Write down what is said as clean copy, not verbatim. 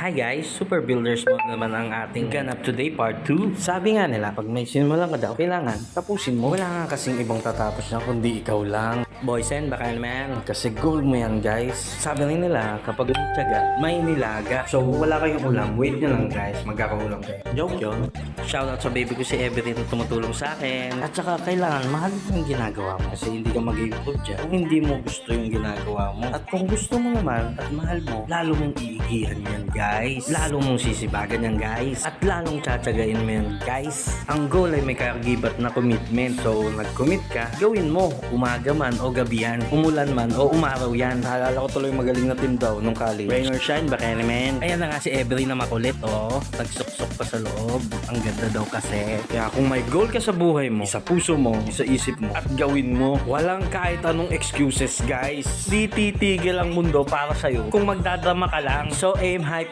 Hi guys, Super Builders Mode naman ang ating ganap today part 2. Sabi nga nila, pag may simulan ka daw, kailangan tapusin mo. Wala nga kasing ibang tatapos na kundi ikaw lang. Boys and baka naman, kasi goal mo yan guys. Sabi rin nila, kapag may tiyaga, may nilaga. So wala kayong ulam, wait nyo lang guys, magkakaulam kayo. Joke yun. Shoutout sa baby ko si Everett na tumutulong sa akin. At saka kailangan mahalin mo yung ginagawa mo kasi hindi ka mag-improve dyan kung hindi mo gusto yung ginagawa mo. At kung gusto mo naman at mahal mo, lalo mong iigihan yan guys. Lalo mong sisibagan yan guys. At lalong tsatsagain mo yan guys. Ang goal ay may kagibat na commitment. So nag-commit ka, gawin mo. Umaga man o gabi yan. Umulan man o umaraw yan. Naalala ko tuloy magaling na team daw nung college. Rain or shine, baka naman. Ayan na nga si Every na makulit oh. Nagsuksok pa sa loob. Ang ganda daw kasi. Kaya kung may goal ka sa buhay mo, sa puso mo, sa isip mo, at gawin mo, walang kahit anong excuses guys. Di titigil ang mundo para sa'yo kung magdadrama ka lang. So aim high